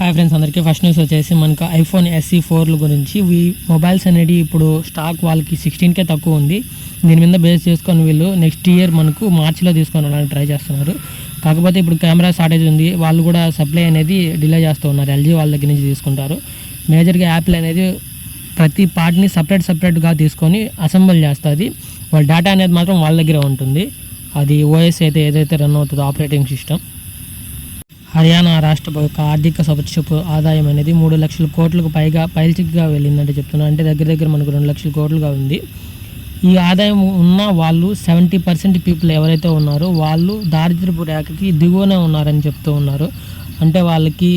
Hi friends, అందరికీ first news వచ్చేసి మనకు ఐఫోన్ SE 4 గురించి. ఈ మొబైల్స్ అనేది ఇప్పుడు స్టాక్ వాళ్ళకి 16K తక్కువ ఉంది. దీని మీద బేస్ చేసుకొని వీళ్ళు నెక్స్ట్ ఇయర్ మనకు మార్చిలో తీసుకొని ట్రై చేస్తున్నారు. కాకపోతే ఇప్పుడు కెమెరా షార్టేజ్ ఉంది, వాళ్ళు కూడా సప్లై అనేది డిలే చేస్తూ ఉన్నారు. LG వాళ్ళ దగ్గర నుంచి తీసుకుంటారు. మేజర్గా యాపిల్ అనేది ప్రతి పార్ట్ని సపరేట్గా తీసుకొని అసెంబుల్ చేస్తుంది. వాళ్ళ డేటా అనేది మాత్రం వాళ్ళ దగ్గర ఉంటుంది. అది OS అయితే ఏదైతే రన్ అవుతుందో ఆపరేటింగ్ సిస్టమ్. హర్యానా రాష్ట్ర యొక్క ఆర్థిక సంవత్సరపు ఆదాయం అనేది 3 లక్షల కోట్లకు పైగా పైల్చిక్గా వెళ్ళిందంటే చెప్తున్నారు. అంటే దగ్గర మనకు 2 లక్షల కోట్లుగా ఉంది. ఈ ఆదాయం ఉన్న వాళ్ళు 70% పీపుల్ ఎవరైతే ఉన్నారో వాళ్ళు దారిద్ర్యపు రేఖకి దిగువనే ఉన్నారని చెప్తూ ఉన్నారు. అంటే వాళ్ళకి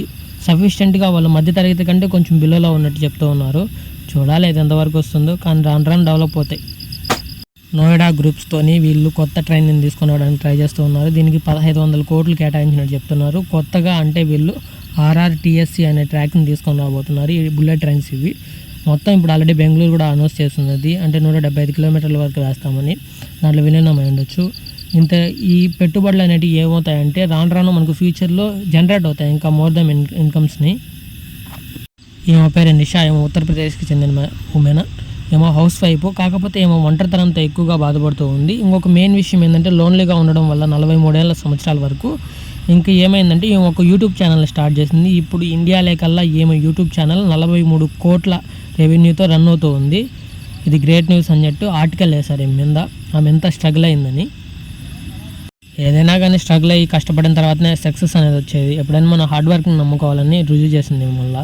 సఫిషియెంట్గా వాళ్ళ మధ్యతరగతి కంటే కొంచెం బిలోలో ఉన్నట్టు చెప్తూ ఉన్నారు. చూడాలి అది ఎంతవరకు వస్తుందో, కానీ రాను డెవలప్ అవుతాయి. నోయిడా గ్రూప్స్తోని వీళ్ళు కొత్త ట్రైన్ని తీసుకొని రావడానికి ట్రై చేస్తూ ఉన్నారు. దీనికి 1500 కోట్లు కేటాయించినట్టు చెప్తున్నారు. కొత్తగా అంటే వీళ్ళు RRTSC అనే ట్రాక్ని తీసుకొని రాబోతున్నారు. ఈ బుల్లెట్ ట్రైన్స్ ఇవి మొత్తం ఇప్పుడు ఆల్రెడీ బెంగళూరు కూడా అనౌన్స్ చేస్తున్నది. అంటే 175 కిలోమీటర్ల వరకు వేస్తామని. దాంట్లో విలీనం అయి ఉండొచ్చు. ఇంత ఈ పెట్టుబడులు అనేవి ఏమవుతాయంటే రాను మనకు ఫ్యూచర్లో జనరేట్ అవుతాయి ఇంకా మోర్ దెన్ ఇన్కమ్స్ని. ఈమె పేరు నిషా, ఏమో ఉత్తరప్రదేశ్కి చెందిన ఉమెన్. ఏమో హౌస్ వైఫ్, కాకపోతే ఏమో ఒంటరితనంతో ఎక్కువగా బాధపడుతూ ఉంది. ఇంకొక మెయిన్ విషయం ఏంటంటే లోన్లీగా ఉండడం వల్ల 43 సంవత్సరాల వరకు ఇంకా ఏమైందంటే ఈమె ఒక యూట్యూబ్ ఛానల్ స్టార్ట్ చేసింది. ఇప్పుడు ఇండియా లేకల్లా ఈమె యూట్యూబ్ ఛానల్ 43 కోట్ల రెవెన్యూతో రన్ అవుతూ ఉంది. ఇది గ్రేట్ న్యూస్ అన్నట్టు ఆర్టికల్ వేశారు ఈమె మీద. ఆమె ఎంత స్ట్రగుల్ అయిందని. ఏదైనా కానీ స్ట్రగుల్ అయ్యి కష్టపడిన తర్వాతనే సక్సెస్ అనేది వచ్చేది. ఎప్పుడైనా మన హార్డ్ వర్క్ని నమ్ముకోవాలని రుజువు చేసింది వల్ల.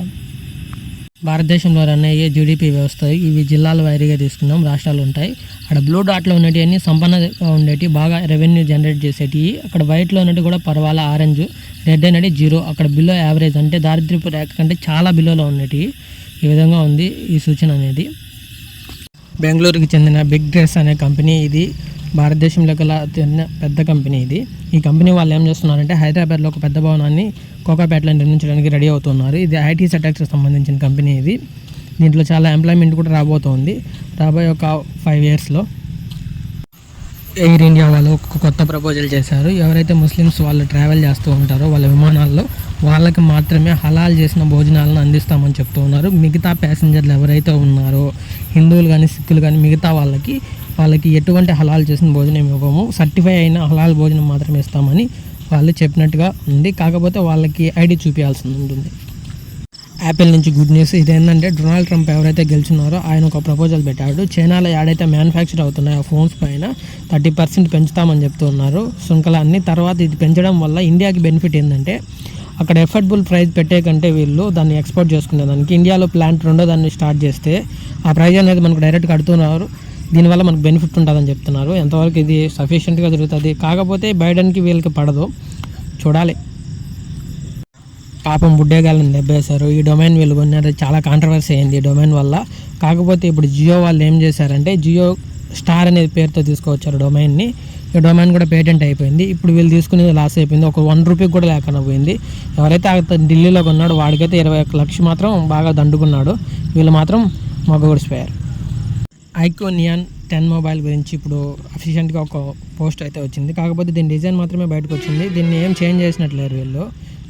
భారతదేశంలో రన్ అయ్యే GDP వ్యవస్థ ఇవి జిల్లాల వారీగా తీసుకున్నాం, రాష్ట్రాలు ఉంటాయి. అక్కడ బ్లూ డాట్లో ఉండేటివన్నీ సంపన్నగా ఉండేవి, బాగా రెవెన్యూ జనరేట్ చేసేటివి. అక్కడ వైట్లో ఉన్నట్టు కూడా పర్వాలా, ఆరెంజ్, రెడ్ అనేది 0. అక్కడ బిలో యావరేజ్ అంటే దారిద్ర్యపు రేఖ కంటే చాలా బిలోలో ఉండేటివి. ఈ విధంగా ఉంది ఈ సూచన అనేది. బెంగళూరుకి చెందిన బిగ్ డ్రెస్ అనే కంపెనీ, ఇది భారతదేశంలో గల పెద్ద కంపెనీ ఇది. ఈ కంపెనీ వాళ్ళు ఏం చేస్తున్నారంటే హైదరాబాద్లో ఒక పెద్ద భవనాన్ని కోకాపేటలో నిర్మించడానికి రెడీ అవుతున్నారు. ఇది IT సెక్టర్కి సంబంధించిన కంపెనీ ఇది. దీంట్లో చాలా ఎంప్లాయ్మెంట్ కూడా రాబోతోంది రాబోయే ఒక 5 yearsలో. ఎయిర్ ఇండియా వాళ్ళు ఒక కొత్త ప్రపోజల్ చేశారు. ఎవరైతే ముస్లిమ్స్ వాళ్ళు ట్రావెల్ చేస్తూ ఉంటారో వాళ్ళ విమానాల్లో వాళ్ళకి మాత్రమే హలాల్ చేసిన భోజనాలను అందిస్తామని చెప్తూ ఉన్నారు. మిగతా ప్యాసింజర్లు ఎవరైతే ఉన్నారో హిందువులు కానీ సిక్కులు కానీ మిగతా వాళ్ళకి ఎటువంటి హలాల్ చేసిన భోజనం ఇవ్వము, సర్టిఫై అయిన హలాల్ భోజనం మాత్రమే ఇస్తామని వాళ్ళు చెప్పినట్టుగా ఉంది. కాకపోతే వాళ్ళకి ID చూపించాల్సి ఉంటుంది. యాపిల్ నుంచి గుడ్ న్యూస్. ఇదేంటంటే డొనాల్డ్ ట్రంప్ ఎవరైతే గెలిచినారో ఆయన ఒక ప్రపోజల్ పెట్టాడు. చైనాలో ఏడైతే మ్యానుఫ్యాక్చర్ అవుతున్నాయో ఆ ఫోన్స్ పైన 30% పెంచుతామని చెప్తున్నారు సుంకలాన్ని. తర్వాత ఇది పెంచడం వల్ల ఇండియాకి బెనిఫిట్ ఏంటంటే అక్కడ ఎఫర్డబుల్ ప్రైస్ పెట్టే కంటే వీళ్ళు దాన్ని ఎక్స్పోర్ట్ చేసుకునేదానికి ఇండియాలో ప్లాంట్ రెండో దాన్ని స్టార్ట్ చేస్తే ఆ ప్రైస్ అనేది మనకు డైరెక్ట్గా కడుతున్నారు. దీనివల్ల మనకు బెనిఫిట్ ఉంటుందని చెప్తున్నారు. ఎంతవరకు ఇది సఫిషియెంట్గా జరుగుతుంది, కాకపోతే బైడెన్కి వీళ్ళకి పడదు, చూడాలి. పాపం బుడ్డేగాళ్ళని దెబ్బేశారు. ఈ డొమైన్ వీళ్ళు కొన్నారు, చాలా కాంట్రవర్సీ అయింది ఈ డొమైన్ వల్ల. కాకపోతే ఇప్పుడు జియో వాళ్ళు ఏం చేశారంటే జియో స్టార్ అనేది పేరుతో తీసుకొచ్చారు డొమైన్ని. ఈ డొమైన్ కూడా పేటెంట్ అయిపోయింది. ఇప్పుడు వీళ్ళు తీసుకునేది లాస్ అయిపోయింది. ఒక 1 రూపీ కూడా లేకుండా పోయింది. ఎవరైతే ఢిల్లీలో కొన్నాడో వాడికైతే 21 లక్షలు మాత్రం బాగా దండుకున్నాడు. వీళ్ళు మాత్రం మొగ్గగొడిచిపోయారు. ఐక్యూ నియాన్ 10 మొబైల్ గురించి ఇప్పుడు అఫిషియెంట్గా ఒక పోస్ట్ అయితే వచ్చింది. కాకపోతే దీని డిజైన్ మాత్రమే బయటకు వచ్చింది. దీన్ని ఏం చేంజ్ చేసినట్లేరు వీళ్ళు,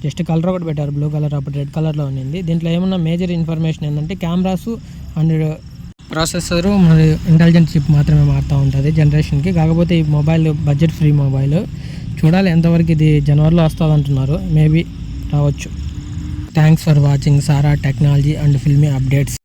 జస్ట్ కలర్ ఒకటి పెట్టారు, బ్లూ కలర్, అప్పుడు రెడ్ కలర్లో ఉన్నింది. దీంట్లో ఏమన్నా మేజర్ ఇన్ఫర్మేషన్ ఏంటంటే కెమెరాసు అండ్ ప్రాసెసరు మరి ఇంటెలిజెంట్ చిప్ మాత్రమే మారుతూ ఉంటుంది జనరేషన్కి. కాకపోతే ఈ మొబైల్ బడ్జెట్ ఫ్రీ మొబైల్. చూడాలి ఎంతవరకు ఇది జనవరిలో వస్తుంది అంటున్నారు, మేబీ రావచ్చు. Thanks for watching Sara technology and filmy updates.